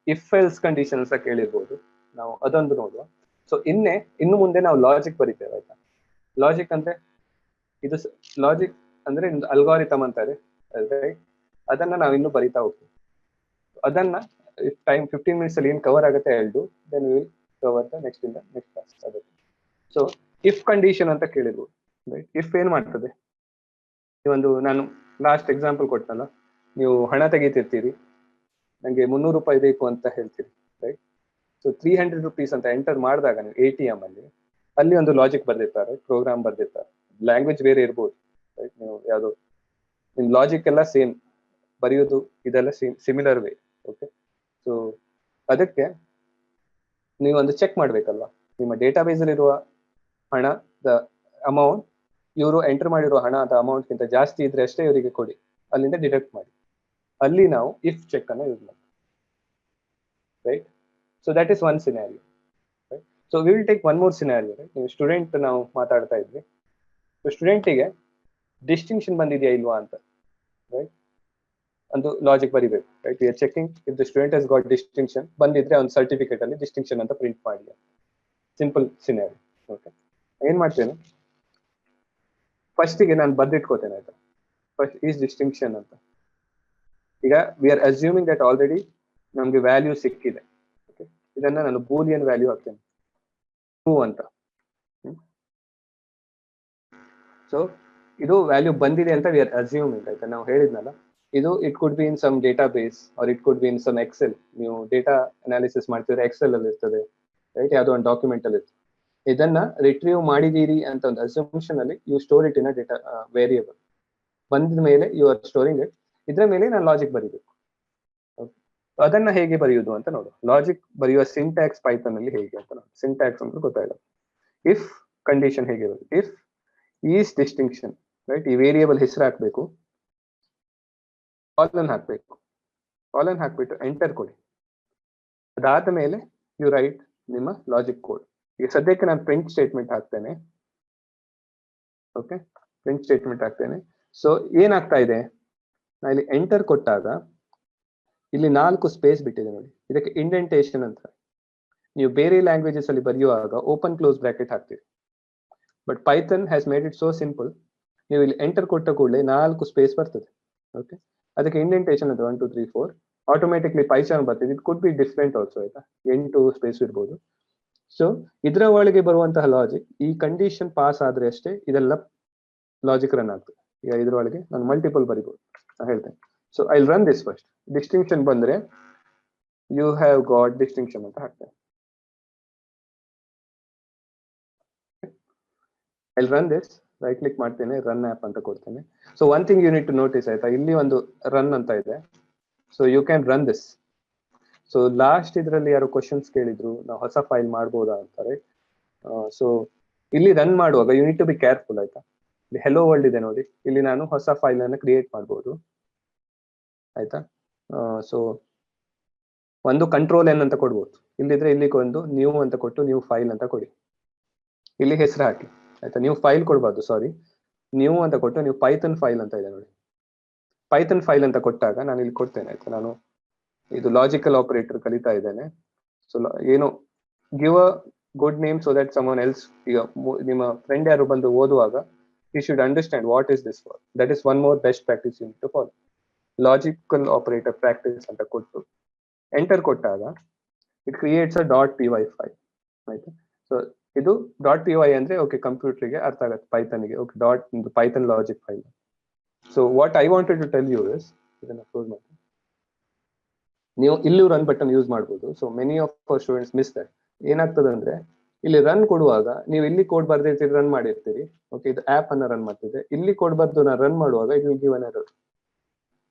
If else conditions ಕೇಳಿರ್ಬೋದು, ನಾವು ಅದೊಂದು ನೋಡುವ. ಸೊ ಇನ್ನು ಮುಂದೆ ನಾವು ಲಾಜಿಕ್ ಬರೀತೇವೆ ಆಯ್ತಾ. ಲಾಜಿಕ್ ಅಂದ್ರೆ ಇದು ಲಾಜಿಕ್ ಅಂದ್ರೆ ಅಲ್ಗಾರಿಥಮ್ ಅಂತಾರೆ, ಅದನ್ನ ನಾವು ಇನ್ನು ಬರಿತಾ ಹೋಗ್ತೀವಿ. ಅದನ್ನ ಟೈಮ್ 15 minutes ಅಲ್ಲಿ ಏನ್ ಕವರ್ ಆಗುತ್ತೆ ಹೇಳ್ದು, then will cover the next class. ಅದಕ್ಕೆ ಸೊ ಇಫ್ ಕಂಡೀಷನ್ ಅಂತ ಕೇಳಿರ್ಬೋದು, ರೈಟ್. ಇಫ್ ಏನ್ ಮಾಡ್ತದೆ, ಒಂದು ನಾನು ಲಾಸ್ಟ್ ಎಕ್ಸಾಂಪಲ್ ಕೊಟ್ಟನಲ್ಲ, ನೀವು ಹಣ ತೆಗಿತಿರ್ತೀರಿ, ನಂಗೆ 300 ರೂಪಾಯಿ ಬೇಕು ಅಂತ ಹೇಳ್ತೀರಿ, ರೈಟ್. ಸೊ 300 rupees ಅಂತ ಎಂಟರ್ ಮಾಡಿದಾಗ ನೀವು ATM ಅಲ್ಲಿ ಒಂದು ಲಾಜಿಕ್ ಬರ್ದಿರ್ತಾರೆ, ಪ್ರೋಗ್ರಾಮ್ ಬರ್ದಿರ್ತಾರೆ. ಲ್ಯಾಂಗ್ವೇಜ್ ಬೇರೆ ಇರ್ಬೋದು, ರೈಟ್. ನೀವು ಯಾವುದು ನಿಮ್ ಲಾಜಿಕ್ ಎಲ್ಲ ಸೇಮ್ ಬರೆಯೋದು ಇದೆಲ್ಲ ಸಿಮಿಲರ್ ವೇ. ಓಕೆ. ಸೊ ಅದಕ್ಕೆ ನೀವು ಒಂದು ಚೆಕ್ ಮಾಡ್ಬೇಕಲ್ವಾ, ನಿಮ್ಮ ಡೇಟಾಬೇಸ್ ಅಲ್ಲಿ ಇರುವ ಹಣದ ಅಮೌಂಟ್ ಇವರು ಎಂಟರ್ ಮಾಡಿರುವ ಹಣದ ಅಮೌಂಟ್ ಗಿಂತ ಜಾಸ್ತಿ ಇದ್ರೆ ಅಷ್ಟೇ ಇವರಿಗೆ ಕೊಡಿ, ಅಲ್ಲಿಂದ ಡಿಡಕ್ಟ್ ಮಾಡಿ. ಅಲ್ಲಿ ನಾವು ಇಫ್ ಚೆಕ್ ಅನ್ನ ಯೂಸ್ ಮಾಡ್ತೀವಿ, right. So that is one scenario, right. So we will take one more scenario, right. ನೀವು ಸ್ಟೂಡೆಂಟ್ ನಾವು ಮಾತಾಡ್ತಾ ಇದ್ವಿ, ಸ್ಟೂಡೆಂಟಿಗೆ ಡಿಸ್ಟಿಂಕ್ಷನ್ ಬಂದಿದೆಯಾ ಇಲ್ವಾ ಅಂತ, ರೈಟ್. ಒಂದು ಲಾಜಿಕ್ ಬರಿಬೇಕು, right. We are checking if the student has got distinction, ಬಂದಿದ್ರೆ ಒಂದು ಸರ್ಟಿಫಿಕೇಟ್ ಅಲ್ಲಿ ಡಿಸ್ಟಿಂಕ್ಷನ್ ಅಂತ ಪ್ರಿಂಟ್ ಮಾಡಿ. Simple scenario. ಓಕೆ. ಏನ್ ಮಾಡ್ತೇನೆ, ಫಸ್ಟಿಗೆ ನಾನು ಬರ್ದಿಟ್ಕೋತೇನೆ ಆಯ್ತಾ, ಫಸ್ಟ್ ಈಸ್ ಡಿಸ್ಟಿಂಕ್ಷನ್ ಅಂತ. ಈಗ we are assuming that already ನಮ್ಗೆ ವ್ಯಾಲ್ಯೂ ಸಿಕ್ಕಿದೆ. ಓಕೆ. ಇದನ್ನ ನಾನು ಬೂಲಿಯನ್ ವ್ಯಾಲ್ಯೂ ಹಾಕ್ತೇನೆ, ಟ್ರೂ ಅಂತ. ಸೊ ಇದು ವ್ಯಾಲ್ಯೂ ಬಂದಿದೆ ಅಂತ ವಿ ಆರ್ ಅಸ್ಯೂಮಿಂಗ್ ಆಯ್ತಾ. ನಾವು ಹೇಳಿದ್ನಲ್ಲ, ಇದು it could be in some database or it could be in some Excel. ನೀವು ಡೇಟಾ ಅನಾಲಿಸಿಸ್ ಮಾಡ್ತಿದ್ರೆ ಎಕ್ಸೆಲ್ ಅಲ್ಲಿ ಇರ್ತದೆ, ರೈಟ್. ಯಾವುದೋ ಒಂದು ಡಾಕ್ಯುಮೆಂಟ್ ಅಲ್ಲಿ ಇರ್ತದೆ. ಇದನ್ನ ರಿಟ್ರೀವ್ ಮಾಡಿದೀರಿ ಅಂತ ಒಂದು ಅಸ್ಯೂಮ್ಷನ್ ಅಲ್ಲಿ you store it in a data variable. ಬಂದ ಮೇಲೆ ಯು ಆರ್ ಸ್ಟೋರಿಂಗ್ ಇಟ್. ಇದ್ರ ಮೇಲೆ ನಾನು ಲಾಜಿಕ್ ಬರೀಬೇಕು. ಅದನ್ನ ಹೇಗೆ ಬರೆಯುವುದು ಅಂತ ನೋಡು. ಲಾಜಿಕ್ ಬರೆಯುವ ಸಿಂಟ್ಯಾಕ್ಸ್ ಪೈಥಾನ್ ಅಲ್ಲಿ ಹೇಗೆ ಅಂತ ನೋಡಿ. ಸಿಂಟ್ಯಾಕ್ಸ್ ಅಂತ ಗೊತ್ತಾಗಲ್ಲ. ಇಫ್ ಕಂಡೀಷನ್ ಹೇಗೆ ಬರುತ್ತೆ, ಇಫ್ ಈಸ್ ಡಿಸ್ಟಿಂಕ್ಷನ್, ರೈಟ್. ಈ ವೇರಿಯೇಬಲ್ ಹೆಸರು ಹಾಕ್ಬೇಕು, ಕಾಲನ್ ಹಾಕ್ಬೇಕು, ಕಾಲನ್ ಹಾಕ್ಬಿಟ್ಟು ಎಂಟರ್ ಕೊಡಿ. ಅದಾದ ಮೇಲೆ ಯು ರೈಟ್ ನಿಮ್ಮ ಲಾಜಿಕ್ ಕೋಡ್. ಈಗ ಸದ್ಯಕ್ಕೆ ನಾನು ಪ್ರಿಂಟ್ ಸ್ಟೇಟ್ಮೆಂಟ್ ಹಾಕ್ತೇನೆ. ಓಕೆ. ಪ್ರಿಂಟ್ ಸ್ಟೇಟ್ಮೆಂಟ್ ಹಾಕ್ತೇನೆ. ಸೊ ಏನಾಗ್ತಾ ಇದೆ, ನಾ ಇಲ್ಲಿ ಎಂಟರ್ ಕೊಟ್ಟಾಗ ಇಲ್ಲಿ 4 ಸ್ಪೇಸ್ ಬಿಟ್ಟಿದೆ ನೋಡಿ, ಇದಕ್ಕೆ ಇಂಡೆಂಟೇಶನ್ ಅಂತ. ನೀವು ಬೇರೆ ಲ್ಯಾಂಗ್ವೇಜಸ್ ಅಲ್ಲಿ ಬರೆಯುವಾಗ ಓಪನ್ ಕ್ಲೋಸ್ ಬ್ರಾಕೆಟ್ ಹಾಕ್ತೀರಿ, but Python has made it so simple. ನೀವು ಇಲ್ಲಿ ಎಂಟರ್ ಕೊಟ್ಟ ಕೂಡಲೇ 4 ಸ್ಪೇಸ್ ಬರ್ತದೆ. ಓಕೆ. ಅದಕ್ಕೆ ಇಂಡೆಂಟೇಶನ್ ಅಂತ 1 2 3 4 ಆಟೋಮೆಟಿಕ್ಲಿ ಪೈಥಾನ್ ಬರ್ತದೆ. It could be different also ಆಯ್ತಾ, 8 ಸ್ಪೇಸ್ ಇರ್ಬೋದು. ಸೊ ಇದರ ಒಳಗೆ ಬರುವಂತಹ ಲಾಜಿಕ್, ಈ ಕಂಡೀಷನ್ ಪಾಸ್ ಆದ್ರೆ ಅಷ್ಟೇ ಇದೆಲ್ಲ ಲಾಜಿಕ್ ರನ್ ಆಗ್ತದೆ. ಈಗ ಇದ್ರೊಳಗೆ ನಾನು ಮಲ್ಟಿಪಲ್ ಬರಿಬಹುದು, ನಾನು ಹೇಳ್ತೇನೆ. So I will run this first. Distinction ಬಂದ್ರೆ ಯು ಹ್ಯಾವ್ ಗಾಟ್ ಡಿಸ್ಟಿಂಕ್ಷನ್ ಅಂತ ಹಾಕ್ತೇನೆ. I will run this. Right click ಮಾಡ್ತೇನೆ, ರನ್ ಆಪ್ ಅಂತ ಕೊಡ್ತೇನೆ. So one thing you need to notice ಆಯ್ತಾ, ಇಲ್ಲಿ ಒಂದು ರನ್ ಅಂತ ಇದೆ. So you can run this. So last ಇದರಲ್ಲಿ ಯಾರು ಕ್ವಶನ್ಸ್ ಕೇಳಿದ್ರು, ನಾವು ಹೊಸ ಫೈಲ್ ಮಾಡ್ಬೋದಾ ಅಂತಾರೆ. ಸೊ ಇಲ್ಲಿ ರನ್ ಮಾಡುವಾಗ you need to be careful ಆಯ್ತಾ. ಇಲ್ಲಿ ಹೆಲೋ ವರ್ಲ್ಡ್ ಇದೆ ನೋಡಿ, ಇಲ್ಲಿ ನಾನು ಹೊಸ ಫೈಲ್ ಅನ್ನು ಕ್ರಿಯೇಟ್ ಮಾಡ್ಬೋದು ಆಯ್ತಾ. ಸೊ ಒಂದು ಕಂಟ್ರೋಲ್ ಎನ್ ಅಂತ ಕೊಡ್ಬೋದು, ಇಲ್ಲಿದ್ರೆ ಇಲ್ಲಿಗೆ ಒಂದು ನ್ಯೂ ಅಂತ ಕೊಟ್ಟು ನ್ಯೂ ಫೈಲ್ ಅಂತ ಕೊಡಿ. ಇಲ್ಲಿ ಹೆಸರು ಹಾಕಿ ಆಯ್ತಾ. ನೀವು ಫೈಲ್ ಕೊಡ್ಬಾರ್ದು, ಸಾರಿ, ನ್ಯೂ ಅಂತ ಕೊಟ್ಟು ನೀವು ಪೈಥಾನ್ ಫೈಲ್ ಅಂತ ಇದೆ ನೋಡಿ, ಪೈಥಾನ್ ಫೈಲ್ ಅಂತ ಕೊಟ್ಟಾಗ ನಾನು ಇಲ್ಲಿ ಕೊಡ್ತೇನೆ ಆಯ್ತಾ. ನಾನು ಇದು ಲಾಜಿಕಲ್ ಆಪರೇಟರ್ ಕಲಿತಾ ಇದ್ದೇನೆ. ಸೊ ಏನು give a good name so that someone else, ಈಗ ನಿಮ್ಮ ಫ್ರೆಂಡ್ ಯಾರು ಬಂದು ಓದುವಾಗ he should understand what is this for. That is one more best practice you need to follow. Logical operator practice ಅಂತ ಕೊಟ್ಟು ಎಂಟರ್ ಕೊಟ್ಟಾಗ it creates a .py file ಆಯ್ತಾ. So ಇದು .py ಅಂದ್ರೆ ಓಕೆ, ಕಂಪ್ಯೂಟರ್ಗೆ ಅರ್ಥ ಆಗುತ್ತೆ, ಪೈಥಾನ್ಗೆ okay, Python logic file. So what I wanted to tell you is, ಇದನ್ನ ಕ್ಲೋಸ್ ಮಾಡಿ, ನೀವು ಇಲ್ಲೂ ರನ್ ಬಟನ್ ಯೂಸ್ ಮಾಡ್ಬೋದು. So many of our students miss that. ಏನಾಗ್ತದೆ ಅಂದ್ರೆ ಇಲ್ಲಿ ರನ್ ಕೊಡುವಾಗ ನೀವು ಇಲ್ಲಿ ಕೋಡ್ ಬರ್ದಿರ್ತೀರಿ, ರನ್ ಮಾಡಿರ್ತೀರಿ. ಓಕೆ, ಇದು ಆಪ್ ಅನ್ನ ರನ್ ಮಾಡ್ತಿದೆ, ಇಲ್ಲಿ ಕೋಡ್ ಬರ್ದು ನಾನು ರನ್ ಮಾಡುವಾಗ it will give an error.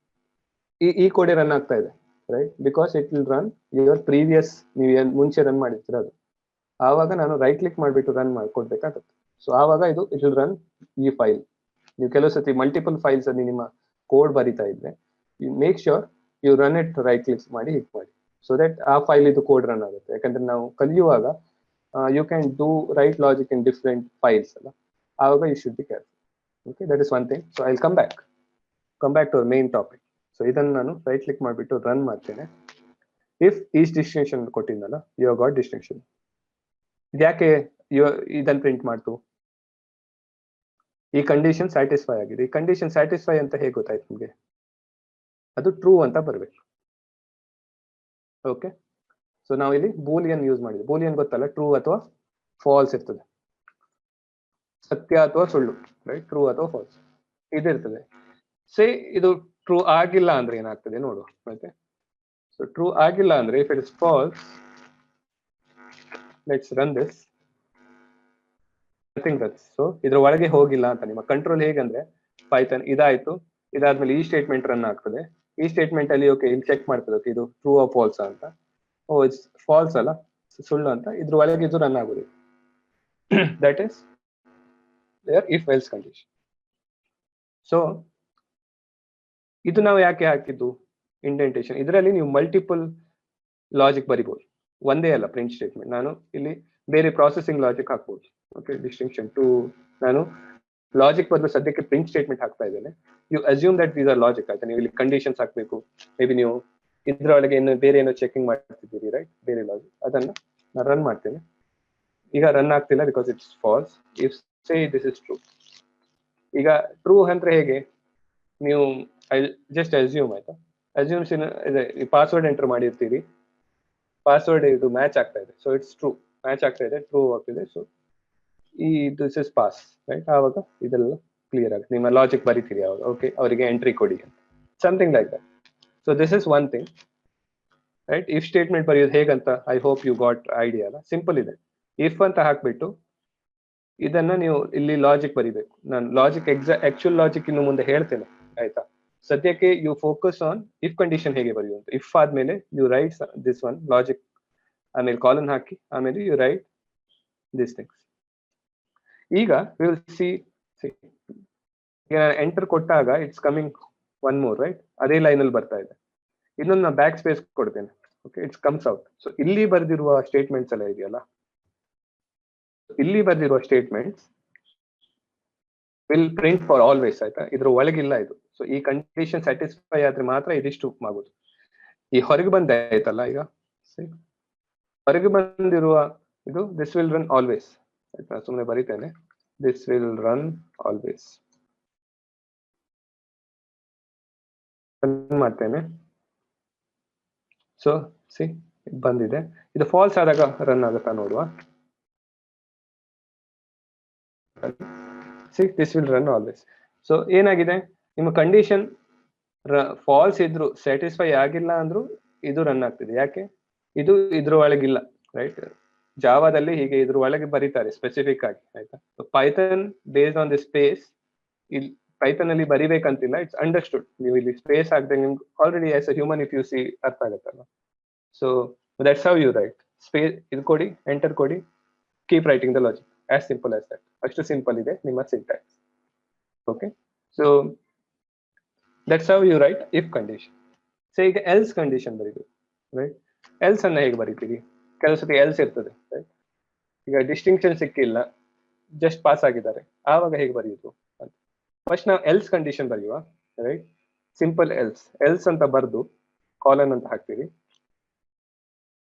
ಈ ಕೋಡೆ ರನ್ ಆಗ್ತಾ ಇದೆ, right, because it will run your previous, ನೀವು ಏನ್ ಮುಂಚೆ ರನ್ ಮಾಡಿರ್ತೀರ ಅದು. ಆವಾಗ ನಾನು ರೈಟ್ ಕ್ಲಿಕ್ ಮಾಡಿಬಿಟ್ಟು ರನ್ ಮಾಡ್ಕೊಡ್ಬೇಕಾಗುತ್ತೆ. ಸೊ ಆವಾಗ ಇದು ಇಟ್ ವಿಲ್ ರನ್ ಈ ಫೈಲ್. ನೀವು ಕೆಲವು ಸತಿ ಮಲ್ಟಿಪಲ್ ಫೈಲ್ಸ್ ಅಲ್ಲಿ ನಿಮ್ಮ ಕೋಡ್ ಬರಿತಾ ಇದ್ರೆ you make sure you run it right click ಮಾಡಿ ಹಿಟ್ ಮಾಡಿ, ಸೊ ದಟ್ ಆ ಫೈಲ್ ಇದು ಕೋಡ್ ರನ್ ಆಗುತ್ತೆ. ಯಾಕಂದ್ರೆ ನಾವು ಕಲಿಯುವಾಗ you can do write logic in different files ಅಲ್ಲ, ಆವಾಗ you should be careful. Okay, that is one thing. So I will come back to our main topic. So ಇದನ್ನು ನಾನು ರೈಟ್ ಕ್ಲಿಕ್ ಮಾಡಿಬಿಟ್ಟು run ಮಾಡ್ತೇನೆ. ಇಫ್ ಈಸ್ ಡಿಸ್ಟಿಂಕ್ಷನ್ ಕೊಟ್ಟಿದ್ದಲ್ಲ, you have got distinction. ಇದ್ಯಾಕೆ ಇದನ್ನು print ಮಾಡ್ತು? ಈ ಕಂಡೀಷನ್ ಸ್ಯಾಟಿಸ್ಫೈ ಆಗಿದೆ. ಈ ಕಂಡೀಷನ್ ಸ್ಯಾಟಿಸ್ಫೈ ಅಂತ ಹೇಗೆ ಗೊತ್ತಾಯ್ತು ನಿಮಗೆ? ಅದು ಟ್ರೂ ಅಂತ ಬರಬೇಕು. ಓಕೆ, ಸೊ ನಾವು ಇಲ್ಲಿ ಬೂಲಿಯನ್ ಯೂಸ್ ಮಾಡಿದ್ವಿ. ಬೂಲಿಯನ್ ಗೊತ್ತಲ್ಲ, ಟ್ರೂ ಅಥವಾ ಫಾಲ್ಸ್ ಇರ್ತದೆ, ಸತ್ಯ ಅಥವಾ ಸುಳ್ಳು, ರೈಟ್? ಟ್ರೂ ಅಥವಾ ಫಾಲ್ಸ್ ಇದಿರ್ತದೆ. ಸೇ ಇದು ಟ್ರೂ ಆಗಿಲ್ಲ ಅಂದ್ರೆ ಏನಾಗ್ತದೆ ನೋಡುವ. ಓಕೆ, ಸೊ ಟ್ರೂ ಆಗಿಲ್ಲ ಅಂದ್ರೆ if it is false, let's run this, nothing runs. So ಇದ್ರ ಒಳಗೆ ಹೋಗಿಲ್ಲ ಅಂತ ನಿಮ್ಮ ಕಂಟ್ರೋಲ್. ಹೇಗಂದ್ರೆ ಪೈಥಾನ್ ಇದಾಯ್ತು, ಇದಾದ್ಮೇಲೆ ಈ ಸ್ಟೇಟ್ಮೆಂಟ್ ರನ್ ಆಗ್ತದೆ. ಈ ಸ್ಟೇಟ್ಮೆಂಟ್ ಅಲ್ಲಿ ಓಕೆ ಇಲ್ಲಿ ಚೆಕ್ ಮಾಡ್ತದೆ, ಓಕೆ ಇದು ಟ್ರೂ ಆ ಫಾಲ್ಸ್ ಅಂತ. ಓ ಇಟ್ಸ್ ಫಾಲ್ಸ್ ಅಲ್ಲ, ಸುಳ್ಳು ಅಂತ. ಇದ್ರ ಒಳಗೆ ಇದು ರನ್ ಆಗುದು. That is there if else condition. So ಇದು ನಾವು ಯಾಕೆ ಹಾಕಿದ್ದು ಇಂಡೆಂಟೇಶನ್? ಇದರಲ್ಲಿ ನೀವು ಮಲ್ಟಿಪಲ್ ಲಾಜಿಕ್ ಬರಿಬಹುದು, ಒಂದೇ ಅಲ್ಲ ಪ್ರಿಂಟ್ ಸ್ಟೇಟ್ಮೆಂಟ್. ನಾನು ಇಲ್ಲಿ ಬೇರೆ ಪ್ರಾಸೆಸಿಂಗ್ ಲಾಜಿಕ್ ಹಾಕ್ಬೋದು. ಓಕೆ, ಡಿಸ್ಟಿಂಕ್ಷನ್ ಟು, ನಾನು ಲಾಜಿಕ್ ಬದಲು ಸದ್ಯಕ್ಕೆ ಪ್ರಿಂಟ್ ಸ್ಟೇಟ್ಮೆಂಟ್ ಹಾಕ್ತಾ ಇದ್ದೇನೆ. You assume that these are logic. ಆಯ್ತಾ, ನೀವು ಇಲ್ಲಿ ಕಂಡೀಷನ್ಸ್ ಹಾಕ್ಬೇಕು, ಮೇ ಬಿ ನೀವು ಇದ್ರೊಳಗೆ ಇನ್ನು ಬೇರೆ ಏನೋ ಚೆಕಿಂಗ್ ಮಾಡ್ತಿದ್ದೀರಿ, ರೈಟ್? ಬೇರೆ ಲಾಜಿಕ್, ಅದನ್ನ ನಾನು ರನ್ ಮಾಡ್ತೇನೆ. ಈಗ ರನ್ ಆಗ್ತಿಲ್ಲ because it's false. If say this is true. ಈಗ ಟ್ರೂ ಅಂದ್ರೆ ಹೇಗೆ? ನೀವು ಜಸ್ಟ್ ಅಸ್ಯೂಮ್, ಆಯ್ತಾ? ಅಸ್ಯೂಮ್ಸ್ ಇದೆ, ಪಾಸ್ವರ್ಡ್ ಎಂಟರ್ ಮಾಡಿರ್ತೀರಿ, ಪಾಸ್ವರ್ಡ್ ಇದು ಮ್ಯಾಚ್ ಆಗ್ತಾ ಇದೆ, ಸೊ ಇಟ್ಸ್ ಟ್ರೂ. ಮ್ಯಾಚ್ ಆಗ್ತಾ ಇದೆ, ಟ್ರೂ ಆಗ್ತಿದೆ, ಸೊ ಈ ದಿಸ್ ಇಸ್ ಪಾಸ್, ರೈಟ್? ಆವಾಗ ಇದೆಲ್ಲ ಕ್ಲಿಯರ್ ಆಗುತ್ತೆ. ನಿಮ್ಮ ಲಾಜಿಕ್ ಬರೀತೀರಿ ಅವಾಗ, ಓಕೆ ಅವರಿಗೆ ಎಂಟ್ರಿ ಕೊಡಿ ಅಂತ, something like that. So this is one thing, right? If statement ಬರೆಯೋದು ಹೇಗಂತ I hope you got idea ಅಲ್ಲ. ಸಿಂಪಲ್ ಇದೆ. ಇಫ್ ಅಂತ ಹಾಕ್ಬಿಟ್ಟು ಇದನ್ನ ನೀವು ಇಲ್ಲಿ ಲಾಜಿಕ್ ಬರಿಬೇಕು. ನಾನು ಲಾಜಿಕ್ ಆಕ್ಚುಯಲ್ ಲಾಜಿಕ್ ಇನ್ನು ಮುಂದೆ ಹೇಳ್ತೇನೆ, ಆಯ್ತಾ? ಸದ್ಯಕ್ಕೆ you focus on if condition ಹೇಗೆ ಬರೆಯುವಂತ. ಇಫ್ ಆದ್ಮೇಲೆ you write this one logic, ಆಮೇಲೆ ಕಾಲನ್ ಹಾಕಿ, ಆಮೇಲೆ ಯು ರೈಟ್ ದಿಸ್ ಥಿಂಗ್ಸ್. ಈಗ ವಿಲ್ ಸಿ ಎಂಟರ್ ಕೊಟ್ಟಾಗ it's coming one more, right? ಅದೇ ಲೈನ್ ಅಲ್ಲಿ ಬರ್ತಾ ಇದೆ. ಇನ್ನೊಂದು ನಾನು ಬ್ಯಾಕ್ ಸ್ಪೇಸ್ ಕೊಡ್ತೇನೆ, okay, it's comes out. So ಇಲ್ಲಿ ಬರೆದಿರುವ ಸ್ಟೇಟ್ಮೆಂಟ್ಸ್ ಎಲ್ಲ ಇದೆಯಲ್ಲ, ಇಲ್ಲಿ ಬರೆದಿರುವ statements will print for always, ಆಯ್ತಾ? ಇದ್ರ ಒಳಗಿಲ್ಲ ಇದು. ಸೊ ಈ ಕಂಡೀಷನ್ ಸ್ಯಾಟಿಸ್ಫೈ ಆದ್ರೆ ಮಾತ್ರ ಇದಿಷ್ಟು ಆಗೋದು. ಈ ಹೊರಗೆ ಬಂದಾಯ್ತಲ್ಲ, ಈಗ ಹೊರಗೆ ಬಂದಿರುವ ಇದು ದಿಸ್ ವಿಲ್ ರನ್ ಆಲ್ವೇಸ್, ಆಯ್ತಾ? ಸುಮ್ಮನೆ ಬರೀತೇನೆ, ದಿಸ್ ವಿಲ್ ರನ್ ಆಲ್ವೇಸ್ ಮಾಡ್ತೇನೆ. ಸೊ ಸಿ ಬಂದಿದೆ. ಇದು ಫಾಲ್ಸ್ ಆದಾಗ ರನ್ ಆಗುತ್ತಾ ನೋಡುವ. See this will run always. So ಏನಾಗಿದೆ, ನಿಮ್ಮ ಕಂಡೀಷನ್ ಫಾಲ್ಸ್ ಇದ್ರು, ಸ್ಯಾಟಿಸ್ಫೈ ಆಗಿಲ್ಲ ಅಂದ್ರೂ ಇದು ರನ್ ಆಗ್ತಿದೆ. ಯಾಕೆ? ಇದು ಇದ್ರ ಒಳಗಿಲ್ಲ, ರೈಟ್? ಜಾವಾದಲ್ಲಿ ಹೀಗೆ ಇದ್ರ ಒಳಗೆ ಬರೀತಾರೆ ಸ್ಪೆಸಿಫಿಕ್ ಆಗಿ, ಆಯ್ತಾ? Python based on the space, ಇಲ್ಲಿ ಪೈಥಾನ್ ಅಲ್ಲಿ ಬರಿಬೇಕಂತಿಲ್ಲ, ಇಟ್ಸ್ ಅಂಡರ್ಸ್ಟುಡ್. ನೀವು ಇಲ್ಲಿ ಸ್ಪೇಸ್ ಹಾಕಿದ್ರೆ ನಿಮ್ಗೆ already as a human if you see ಅರ್ಥ ಆಗುತ್ತಲ್ಲ. So that's how you write. Space ಇದು ಕೊಡಿ, ಎಂಟರ್ ಕೊಡಿ, keep writing the logic, as simple as that. ಅಷ್ಟು ಸಿಂಪಲ್ ಇದೆ ನಿಮ್ಮ syntax. Okay, so that's how you write if condition. So ಈಗ else condition ಬರೀಬೇಕು, ರೈಟ್? ಎಲ್ಸ್ ಅನ್ನ ಹೇಗೆ ಬರೀತೀರಿ? ಕೆಲವು ಸತಿ ಎಲ್ಸ್ ಇರ್ತದೆ, ರೈಟ್? ಈಗ ಡಿಸ್ಟಿಂಕ್ಷನ್ ಸಿಕ್ಕಿಲ್ಲ, ಜಸ್ಟ್ ಪಾಸ್ ಆಗಿದ್ದಾರೆ, ಆವಾಗ ಹೇಗೆ ಬರೆಯುವುದು ಅಂತ. ಫಸ್ಟ್ ನಾವು ಎಲ್ಸ್ ಕಂಡೀಷನ್ ಬರೆಯುವ, ರೈಟ್? ಸಿಂಪಲ್ ಎಲ್ಸ್, ಎಲ್ಸ್ ಅಂತ ಬರೆದು ಕಾಲನ್ ಅಂತ ಹಾಕ್ತೀವಿ.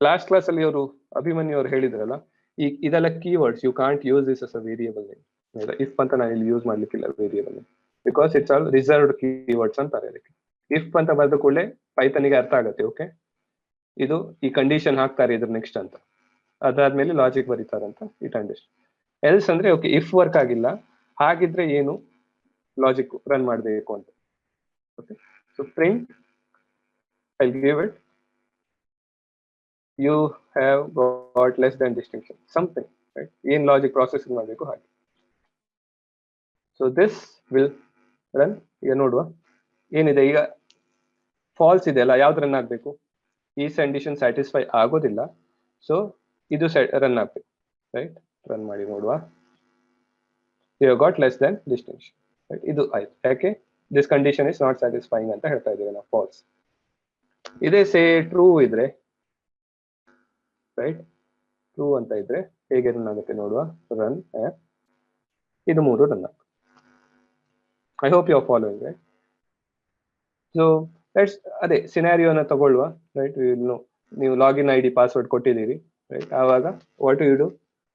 ಲಾಸ್ಟ್ ಕ್ಲಾಸ್ ಅಲ್ಲಿ ಅವರು ಅಭಿಮನ್ಯು ಅವರು ಹೇಳಿದ್ರಲ್ಲ, ಈ ಇದೆಲ್ಲ keywords, you can't use this as a variable name. If ಅಂತ ನಾನು ಇಲ್ಲಿ ಯೂಸ್ ಮಾಡ್ಲಿಕ್ಕಿಲ್ಲ variable name, because it's all reserved keywords ಅಂತಾರೆ ಅದಕ್ಕೆ. ಇಫ್ ಅಂತ ಬರೆದ ಕೂಡಲೇ ಪೈಥಾನಿಗೆ ಅರ್ಥ ಆಗುತ್ತೆ, ಓಕೆ ಇದು ಈ ಕಂಡೀಷನ್ ಹಾಕ್ತಾರೆ ಇದ್ರ ನೆಕ್ಸ್ಟ್ ಅಂತ, ಅದಾದ್ಮೇಲೆ ಲಾಜಿಕ್ ಬರೀತಾರಂತ ಇಟ್ ಅಂಡರ್ಸ್ಟ್ಯಾಂಡ್. ಎಲ್ಸ್ ಅಂದ್ರೆ ಓಕೆ ಇಫ್ ವರ್ಕ್ ಆಗಿಲ್ಲ, ಹಾಗಿದ್ರೆ ಏನು ಲಾಜಿಕ್ ರನ್ ಮಾಡಬೇಕು ಅಂತ. Okay, so print I give it you have got less than distinction, something, right? ಏನ್ ಲಾಜಿಕ್ ಪ್ರಾಸೆಸಿಂಗ್ ಮಾಡಬೇಕು ಹಾಗೆ. So this will run. ಈಗ ನೋಡುವ ಏನಿದೆ. ಈಗ ಫಾಲ್ಸ್ ಇದೆ ಅಲ್ಲ, ಯಾವ್ದು ರನ್ ಆಗ್ಬೇಕು? ಈ ಕಂಡೀಷನ್ ಸ್ಯಾಟಿಸ್ಫೈ ಆಗೋದಿಲ್ಲ, ಸೊ ಇದು ರನ್ ಆಗ್ಬೇಕು, ರೈಟ್? ರನ್ ಮಾಡಿ ನೋಡುವ. You have got less than distinction, right? ಇದು ಆಯ್ತು. ಯಾಕೆ? This condition is not satisfying ಅಂತ ಹೇಳ್ತಾ ಇದ್ದೀವಿ ನಾವು, ಫಾಲ್ಸ್. ಇದೇ ಸೇ ಟ್ರೂ ಇದ್ರೆ, ರೈಟ್? ಟ್ರೂ ಅಂತ ಇದ್ರೆ ಹೇಗೆ ರನ್ ಆಗುತ್ತೆ ನೋಡುವ. ರನ್ ಆಪ್, ಇದು 3 ರನ್ ಆಗುತ್ತೆ. I hope you are following, right? So let's ಅದೇ ಸಿನಾರಿಯೋನ ತಗೊಳ್ಳುವ, ರೈಟ್? ವಿ ವಿಲ್ ನೋ ನೀವು ಲಾಗಿನ್ ID ಪಾಸ್ವರ್ಡ್ ಕೊಟ್ಟಿದ್ದೀರಿ, ರೈಟ್? ಆವಾಗ ವಾಟ್ ಯು ಡು,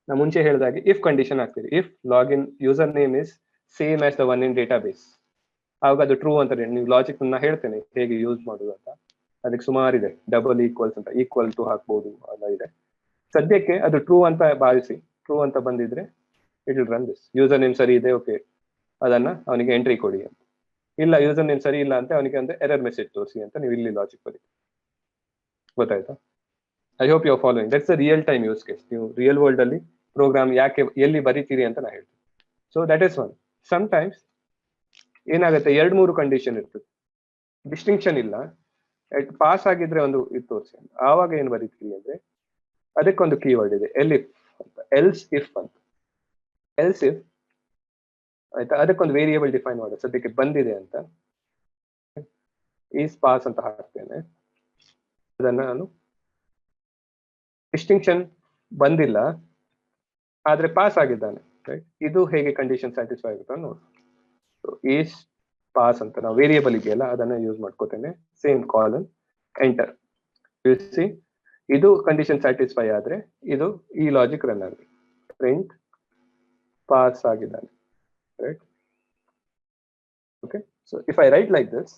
ನಾ ಮುಂಚೆ ಹೇಳಿದಾಗೆ ಇಫ್ ಕಂಡೀಷನ್ ಹಾಕ್ತೀರಿ. If login user name is same as the one in database, ಆವಾಗ ಅದು ಟ್ರೂ ಅಂತ. ನೀವು ಲಾಜಿಕ್ ನಾನು ಹೇಳ್ತೇನೆ ಹೇಗೆ ಯೂಸ್ ಮಾಡೋದು ಅಂತ. ಅದಕ್ಕೆ ಸುಮಾರಿದೆ, ಡಬಲ್ ಈಕ್ವಲ್ಸ್ ಅಂತ, ಈಕ್ವಲ್ ಟು ಹಾಕ್ಬೋದು, ಎಲ್ಲ ಇದೆ. ಸದ್ಯಕ್ಕೆ ಅದು ಟ್ರೂ ಅಂತ ಭಾವಿಸಿ. ಟ್ರೂ ಅಂತ ಬಂದಿದ್ರೆ it will run this. User name ಸರಿ ಇದೆ, ಓಕೆ, ಅದನ್ನ ಅವನಿಗೆ ಎಂಟ್ರಿ ಕೊಡಿ ಅಂತ. ಇಲ್ಲ ಯೂಸರ್ ನೇಮ್ ಸರಿ ಇಲ್ಲ ಅಂತ ಅವನಿಗೆ ಅಂದ್ರೆ ಎರರ್ ಮೆಸೇಜ್ ತೋರಿಸಿ ಅಂತ ನೀವು ಇಲ್ಲಿ ಲಾಜಿಕ್ ಬರೀ. ಗೊತ್ತಾಯ್ತಾ? I hope you are following. That's a real time use case. ನೀವು ರಿಯಲ್ ವರ್ಲ್ಡ್ ಅಲ್ಲಿ ಪ್ರೋಗ್ರಾಮ್ ಯಾಕೆ ಎಲ್ಲಿ ಬರೀತೀರಿ ಅಂತ ನಾ ಹೇಳ್ತೀನಿ. So that is one. Sometimes ಏನಾಗುತ್ತೆ, 2-3 ಕಂಡೀಷನ್ ಇರ್ತದೆ, ಡಿಸ್ಟಿಂಕ್ಷನ್ ಇಲ್ಲ, ಪಾಸ್ ಆಗಿದ್ರೆ ಒಂದು ಇದು ತೋರಿಸಿ ಅಂತ. ಆವಾಗ ಏನ್ ಬರೀತೀರಿ ಅಂದ್ರೆ ಅದಕ್ಕೊಂದು ಕೀವರ್ಡ್ ಇದೆ, ಎಲಿಫ್ ಅಂತ, ಎಲ್ಸ್ ಇಫ್ ಅಂತ. ಎಲ್ಸ್ ಇಫ್, ಆಯ್ತಾ, ಅದಕ್ಕೊಂದು ವೇರಿಯೇಬಲ್ ಡಿಫೈನ್ ಮಾಡೋದು. ಸದ್ಯಕ್ಕೆ ಬಂದಿದೆ ಅಂತ ಈಸ್ ಪಾಸ್ ಅಂತ ಹಾಕ್ತೇನೆ. ಅದನ್ನ ನಾನು ಡಿಸ್ಟಿಂಕ್ಷನ್ ಬಂದಿಲ್ಲ ಆದ್ರೆ ಪಾಸ್ ಆಗಿದ್ದಾನೆ, ರೈಟ್? ಇದು ಹೇಗೆ ಕಂಡೀಷನ್ ಸ್ಯಾಟಿಸ್ಫೈ ಆಗುತ್ತೆ ನೋಡಿ. ಈಸ್ ಪಾಸ್ ಅಂತ ನಾವು ವೇರಿಯೇಬಲ್ ಇದೆಯಲ್ಲ ಅದನ್ನ ಯೂಸ್ ಮಾಡ್ಕೋತೇನೆ. Same colon enter. ಸಿ, ಇದು ಕಂಡೀಷನ್ ಸ್ಯಾಟಿಸ್ಫೈ ಆದ್ರೆ ಇದು ಈ ಲಾಜಿಕ್ ರನ್ ಆಗುತ್ತೆ. ಪ್ರಿಂಟ್ ಪಾಸ್ ಆಗಿದ್ದಾನೆ, right? Okay, so if I write like this,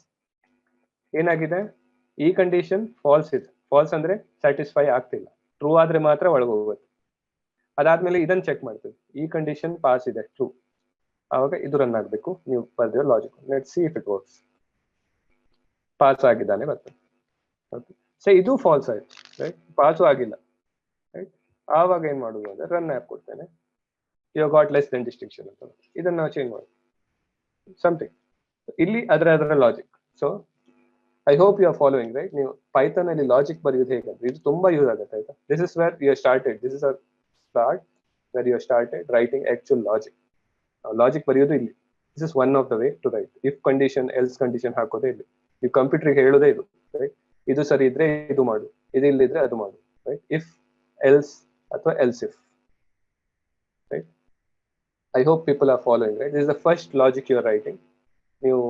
ಏನಾಗಿದೆ, ಈ ಕಂಡೀಷನ್ ಫಾಲ್ಸ್ ಇದೆ. ಫಾಲ್ಸ್ ಅಂದ್ರೆ ಸ್ಯಾಟಿಸ್ಫೈ ಆಗ್ತಿಲ್ಲ. ಟ್ರೂ ಆದ್ರೆ ಮಾತ್ರ ಒಳಗೆ ಹೋಗುತ್ತೆ. ಅದಾದ್ಮೇಲೆ ಇದನ್ನ ಚೆಕ್ ಮಾಡ್ತೀವಿ, ಈ ಕಂಡೀಷನ್ ಪಾಸ್ ಇದೆ, ಟ್ರೂ, ಆವಾಗ ಇದು ರನ್ ಆಗ್ಬೇಕು ನೀವು ಬರ್ದಿರೋ logic. Let's see if it works. Pass ಆಗಿದ್ದಾನೆ ಬರ್ತದೆ. ಓಕೆ, ಸೊ ಇದು ಫಾಲ್ಸ್ ಆಯ್ತು, ರೈಟ್? ಪಾಸು ಆಗಿಲ್ಲ, ರೈಟ್? ಆವಾಗ ಏನ್ ಮಾಡುದು ಅಂದ್ರೆ ರನ್ ಆಪ್ ಕೊಡ್ತೇನೆ. You got less than distinction ಅಂತ. ಇದನ್ನ ನಾವು ಚೇಂಜ್ ಮಾಡಿ ಸಮಥಿಂಗ್. ಇಲ್ಲಿ ಅದರ logic. So I hope you are following, right? ನೀವು ಪೈಥಾನ್ ಅಲ್ಲಿ ಲಾಜಿಕ್ ಬರೆಯೋದು ಹೇಗಂದ್ರೆ ಇದು ತುಂಬಾ ಯೂಸ್ ಆಗುತ್ತೆ, ಆಯ್ತಾ? This is where you started. This is a start where you started writing actual logic. Logic ಬರೆಯೋದು ಇಲ್ಲಿ. This is one of the way to write. If condition, else condition ಹಾಕೋದೇ ಇಲ್ಲಿ. ನೀವು ಕಂಪ್ಯೂಟರ್ಗೆ ಹೇಳೋದೇ ಇದು, ರೈಟ್? ಇದು ಸರಿ ಇದ್ರೆ ಇದು ಮಾಡು, ಇದು ಇಲ್ಲಿದ್ರೆ ಅದು ಮಾಡು, ರೈಟ್? ಇಫ್ ಎಲ್ಸ್ ಅಥವಾ else if, right? I hope people are following, right? This is the first logic you are writing. ನೀವು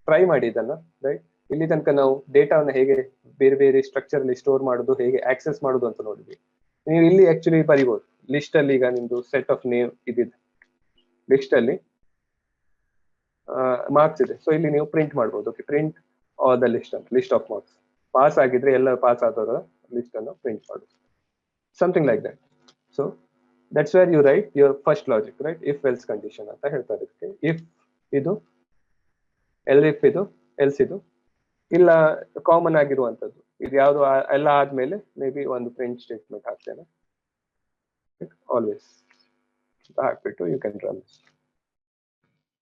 ಟ್ರೈ ಮಾಡಿ ಇದನ್ನ, ರೈಟ್? ಇಲ್ಲಿ ತನಕ ನಾವು ಡೇಟಾವನ್ನು ಹೇಗೆ ಬೇರೆ ಬೇರೆ ಸ್ಟ್ರಕ್ಚರ್ ಅಲ್ಲಿ ಸ್ಟೋರ್ ಮಾಡೋದು, ಹೇಗೆ ಆಕ್ಸೆಸ್ ಮಾಡೋದು ಅಂತ ನೋಡಿದ್ವಿ. ನೀವು ಇಲ್ಲಿ ಆಕ್ಚುಲಿ ಬರಿಬಹುದು ಲಿಸ್ಟ್ ಅಲ್ಲಿ. ಈಗ ನಿಮ್ದು ಸೆಟ್ ಆಫ್ ನೇಮ್ ಇದಿದೆ, ಲಿಸ್ಟ್ ಅಲ್ಲಿ ಮಾರ್ಕ್ಸ್ ಇದೆ. ಸೊ ಇಲ್ಲಿ ನೀವು ಪ್ರಿಂಟ್ ಮಾಡ್ಬೋದು. Okay, print all the list ಅಂತ, ಲಿಸ್ಟ್ ಆಫ್ ಮಾರ್ಕ್ಸ್. ಪಾಸ್ ಆಗಿದ್ರೆ ಎಲ್ಲ ಪಾಸ್ ಆದವರ ಲಿಸ್ಟ್ ಅನ್ನು ಪ್ರಿಂಟ್ ಮಾಡೋದು, something like that. So that's where you write your first logic, right? If else condition ಅಂತ ಹೇಳ್ತಾರೆ ಇದಕ್ಕೆ. ಇಫ್ ಇದು, ಇಫ್ ಇದು, ಎಲ್ಸ್ ಇದು, ಇಲ್ಲ ಕಾಮನ್ ಆಗಿರುವಂತದ್ದು ಇದು ಯಾವುದು ಎಲ್ಲ ಆದ್ಮೇಲೆ ಮೇ ಬಿ ಒಂದು ಪ್ರಿಂಟ್ ಸ್ಟೇಟ್ಮೆಂಟ್ ಹಾಕ್ತೇನೆ. ಆಲ್ವೇಸ್ ಹಾಕ್ಬಿಟ್ಟು ಯು ಕ್ಯಾನ್ ರನ್.